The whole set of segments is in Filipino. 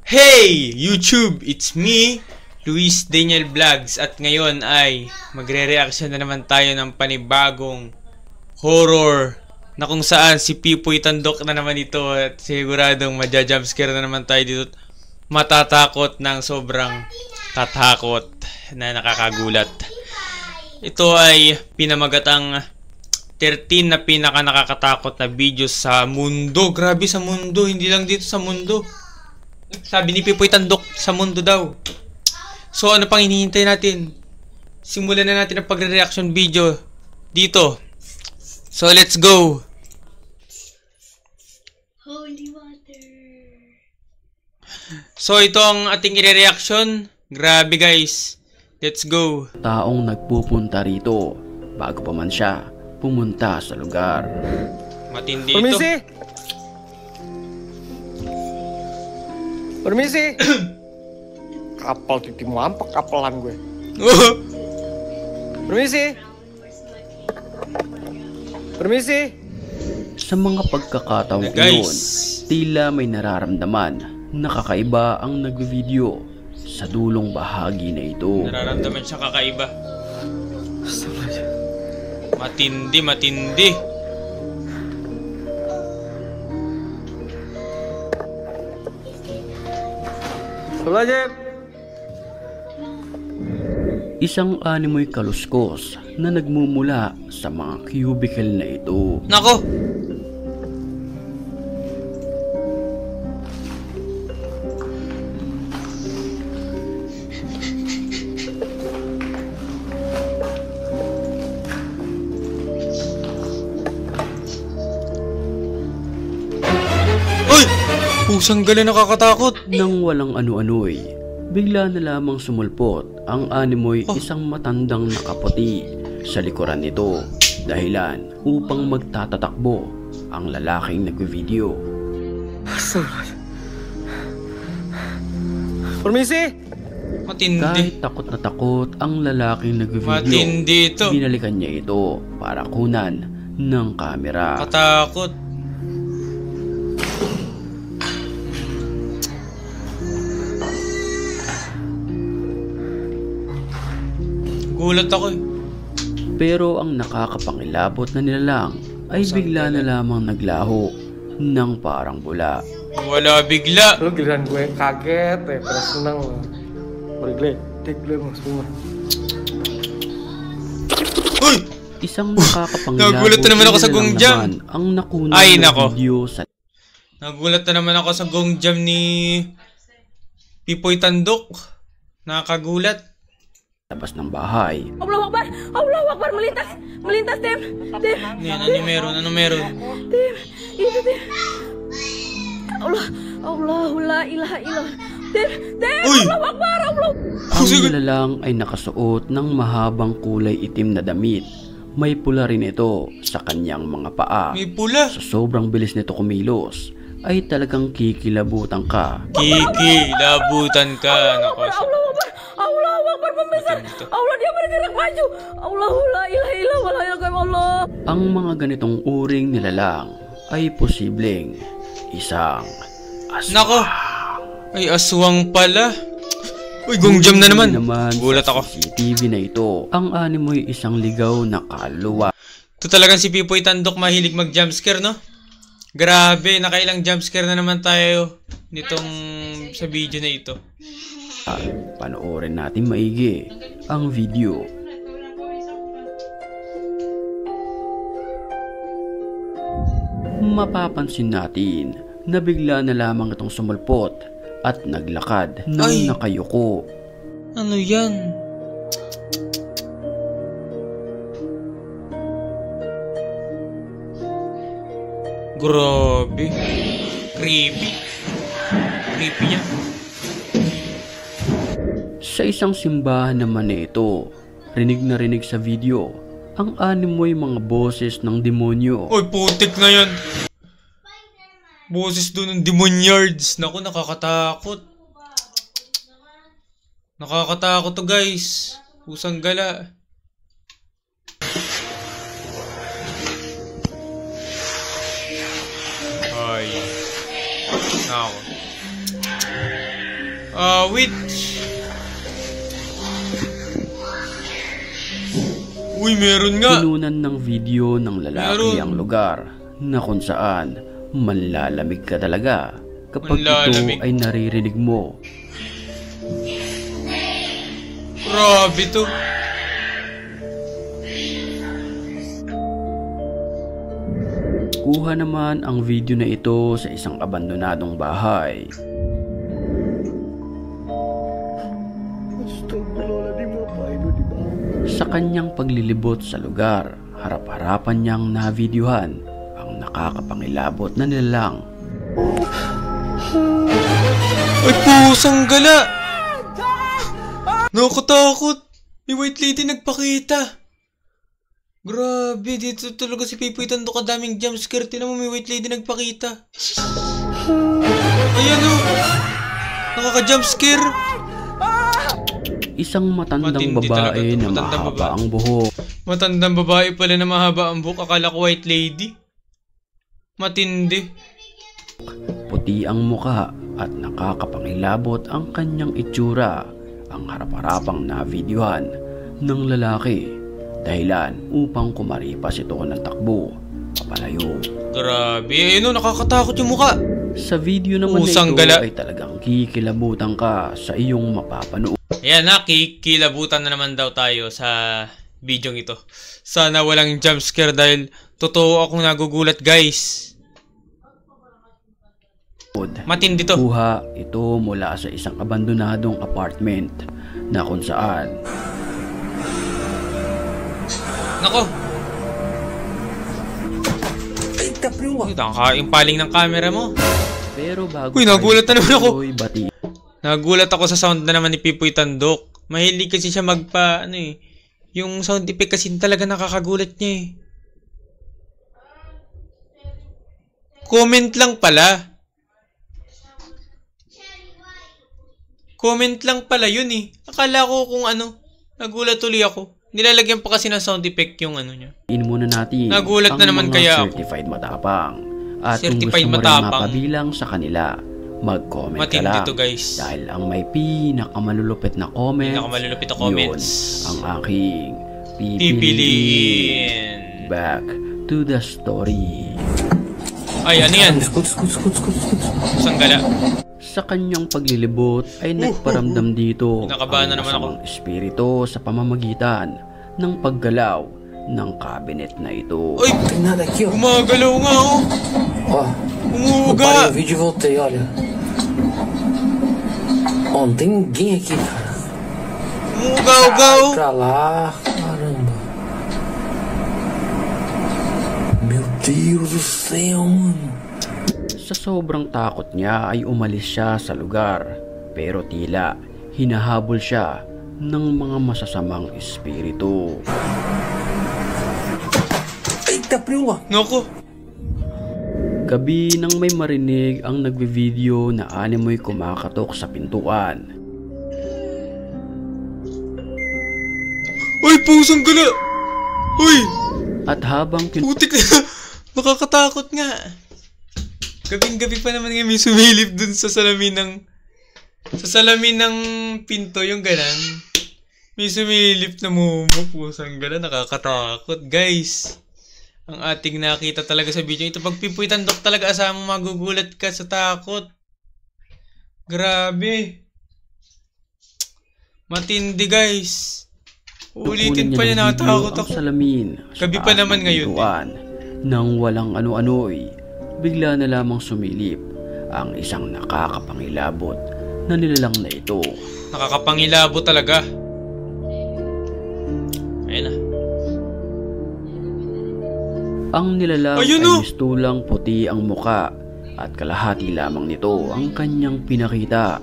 Hey YouTube! It's me, Luis Daniel Vlogs, at ngayon ay magre-reaction na naman tayo ng panibagong horror na kung saan si Pipoy Tandok na naman ito at siguradong madja-jumpscare na naman tayo dito. Matatakot ng sobrang tatakot na nakakagulat. Ito ay pinamagatang 13 na pinaka nakakatakot na video sa mundo. Grabe, sa mundo, hindi lang dito sa mundo. Sabi ni Pipoy Tandok, sa mundo daw. So ano pang hinihintay natin? Simulan na natin ang pagre-reaction video dito. So let's go. Holy water. So ito ang ating i-reaction. Grabe guys. Let's go. Taong nagpupunta rito bago pa man siya pumunta sa lugar. Matindi ito. Permisi! Permisi! Kapal titi mampak kapelan gue. Permisi! Permisi! Sa mga pagkakataong Guys, iyon, tila may nararamdaman na kakaiba ang nagvideo sa dulong bahagi na ito. nararamdaman siya kakaiba. Matindi, matindi. Sebelah Jeb! Isang animoy kaluskos na nagmumula sa mga cubicle na ito. Nako. Uy! Pusang gala, nakakatakot. Nang walang ano-ano'y, bigla na lamang sumulpot ang animoy isang matandang nakaputi sa likuran nito, dahilan upang magtatatakbo ang lalaking nagvideo. Permisi! Matindi. Kahit takot na takot ang lalaking nagvideo, Matindi ito. binalikan niya ito para kunan ng kamera. Katakot. Gulat ako eh. Pero ang nakakapangilabot na nilalang ay bigla na lamang naglaho ng parang bula. Wala bigla. Lu giliran gue kaget ya, pada senang loh. Balik gue mau semua. Uy! Isang nakakapangilabot Nagulat na naman ako sa nilalang gongjam. naman ang nakunan Ay, ng nako. video sa Nagulat na naman ako sa gongjam ni Pipoy Tandok. Nakakagulat. labas ng bahay. Allahu Akbar! Allahu Akbar! Melintas! Melintas, Tim! Tim! Ano meron? Ano meron? Tim! Itu, Tim! Allahu la ilaha illallah! Tim! Tim! Uy! Allahu Akbar! Allah! Ang nilalang ay nakasuot ng mahabang kulay itim na damit. May pula rin ito sa kanyang mga paa. May pula. Sa sobrang bilis nito kumilos, ay talagang kikilabutan ka. Kikilabutan ka. Nako. Allahu Akbar! Allahu Akbar! Pembesar! Allah, dia bergerak maju! Allahu la ilaha illallah! Allah! Ang mga ganitong uring nilalang ay posibleng isang aswang. Nako. Ay, aswang pala. Uy, gongjam na naman. Gulat ako. Sa CCTV na ito, ang animoy isang ligaw na kaluluwa. Ito talagang si Pipoy Tandok mahilig mag-jumpscare, no? Grabe, nakailang jumpscare na naman tayo nitong sa video na ito. Panoorin natin maigi ang video. Mapapansin natin na bigla na lamang itong sumulpot at naglakad nang Ay! nakayuko. Ano yan? Grabe. Creepy. Creepy niya. Sa isang simbahan naman na ito, rinig na rinig sa video ang animoy mga boses ng demonyo. Uy, putik na yan. Boses doon ng demonyards. Naku, nakakatakot. Nakakatakot to guys. Pusang gala. Ay. Nako. Wait. Uy, meron nga. Kinunan ng video ng lalaki Meron. ang lugar na kung saan manlalamig ka talaga kapag Manlalamig. ito ay naririnig mo. Grabe to. Kuha naman ang video na ito sa isang abandonadong bahay. Sa kanyang paglilibot sa lugar, harap-harapan niyang navideohan ang nakakapangilabot na nilalang. Ay, pusang gala. Nakatakot. May white lady nagpakita. Grabe, dito talaga si Pipoy Tandok, kadaming jumpscare. Tinan mo, may white lady nagpakita. Ayan o. Nakaka-jumpscare. Isang matandang Matindi talaga babae to, na matandang mahaba babae. ang buhok. Matandang babae pala na mahaba ang buhok. Akala ko white lady. Matindi. Puti ang muka at nakakapangilabot ang kanyang itsura. Ang harap-harapang navideohan ng lalaki. Dahilan upang kumaripas ito ng takbo papalayo. Grabe. Ayun o, nakakatakot yung muka. Sa video naman Pusang na ito gala. ay talagang kikilabutan ka sa iyong mapapanood. Ayan na, kikilabutan na naman daw tayo sa video ito. Sana walang jumpscare dahil totoo akong nagugulat, guys. Matindi to. Kuha ito mula sa isang abandonadong apartment na kung saan Nako. Yung paling ng camera mo. pero bago Uy, nagulat na naman ako. tayo bati Nagulat ako sa sound na naman ni Pipoy Tandok. Mahilig kasi siya yung sound effect kasi talaga nakakagulat niya eh. Comment lang pala. Comment lang pala yun eh. Akala ko kung nagulat tuloy ako. Nilalagyan pa kasi ng sound effect yung niya. muna natin Nagulat ang na naman mga kaya ako. certified matapang. At kung Certified gusto mo rin matapang. mapabilang sa kanila, mag-comment ka Matindi lang. to, guys. Dahil ang may pinakamalulupit na comments, Pinakamalulupit na comments. yun ang aking pipiliin. Pipiliin. Back to the story. Ay, ano yan? Isang gala. Sa kanyang paglilibot ay nagparamdam dito Kinakabahan na naman ako. masamang espiritu sa pamamagitan ng paggalaw ng cabinet na ito. Uy! Gumagalaw nga oh! Ó, Umuuga! parei o vídeo e voltei, olha. Ó, não tem ninguém aqui, cara. Umuuga-uga oh! Pra lá, caramba. Meu Deus do céu, mano. Sa sobrang takot niya ay umalis siya sa lugar, pero tila hinahabol siya ng mga masasamang espiritu. Eita, prima. Naku! Gabi nang may marinig ang nagbe-video na animoy kumakatok sa pintuan. Uy! Pusang gala! Uy! At habang Putik na! Nakakatakot nga! Gabing-gabi pa naman nga may sumilip dun sa salamin ng pinto, yung ganan. May sumilip na mumo, pusang gala, nakakatakot, guys. Ang ating nakita talaga sa video ito. Pag Pipoy Tandok talaga, asama magugulat ka sa takot. Grabe. Matindi, guys. Ulitin pa niya, natakot ang ako. salamin sa Gabi pa taas naman ng ngayon, pintuan. Nang walang ano-ano'y, bigla na lamang sumilip ang isang nakakapangilabot na nilalang na ito. Nakakapangilabo talaga. Ayun na. Ang nilalang Ayun, ay oh! mistulang puti ang muka at kalahati lamang nito ang kanyang pinakita.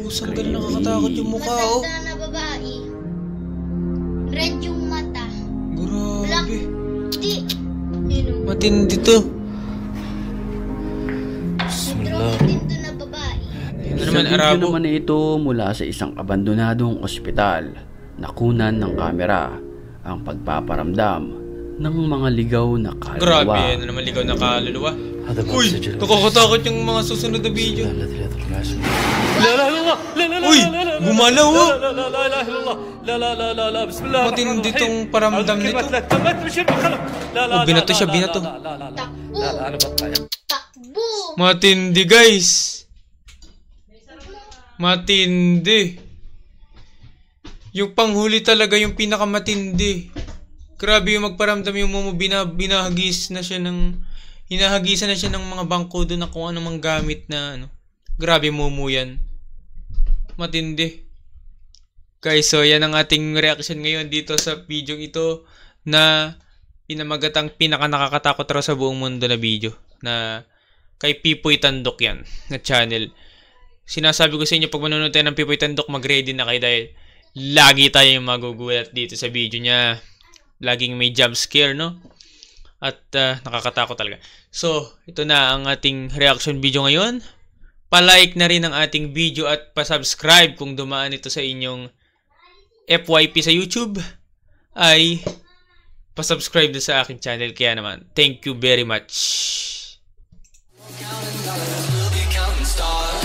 Pusang gala, nakakatakot yung mukha, oh. Matanda na babae. Red yung mata. Grabe. Di. Yun. Matindi to. Dito na babae. Ano Sa naman, video Arabo? naman na ito mula sa isang abandonadong ospital, nakunan ng kamera ang pagpaparamdam ng mga ligaw na Grabe, kaluluwa. ano naman ligaw na kaluluwa. هذا ما Uy, تسجل nakakatakot yung mga susunod na video. الذي يدخل العسل. Uy! Gumalaw oh! لا لا لا اله الا الله لا لا لا لا لا بسم الله الرحمن Matindi الرحيم tong paramdam nito. تمت بشير بخلق لا لا Oh, binato siya, binato. لا لا لا Takbo. لا لا انا بطلع Takbo. Matindi guys! Matindi. Yung panghuli talaga yung pinakamatindi. Grabe yung magparamdam yung Momo, binahagis na siya ng... Hinahagisan na siya ng mga bangko doon na kung ano mang gamit na ano. Grabe Momo yan. Matindi. Guys, so yan ang ating reaction ngayon dito sa video ito na pinamagatang pinaka nakakatakot raw sa buong mundo na video. Na kay Pipoy Tandok yan na channel. Sinasabi ko sa inyo pag manonood tayo ng Pipoy Tandok, mag-ready na kayo dahil lagi tayong magugulat dito sa video niya. Laging may jump scare, no? At nakakatakot talaga. So, ito na ang ating reaction video ngayon. Pa-like na rin ang ating video at pa-subscribe kung dumaan ito sa inyong FYP sa YouTube. Ay pa-subscribe na sa aking channel. Kaya naman, thank you very much. Counting stars.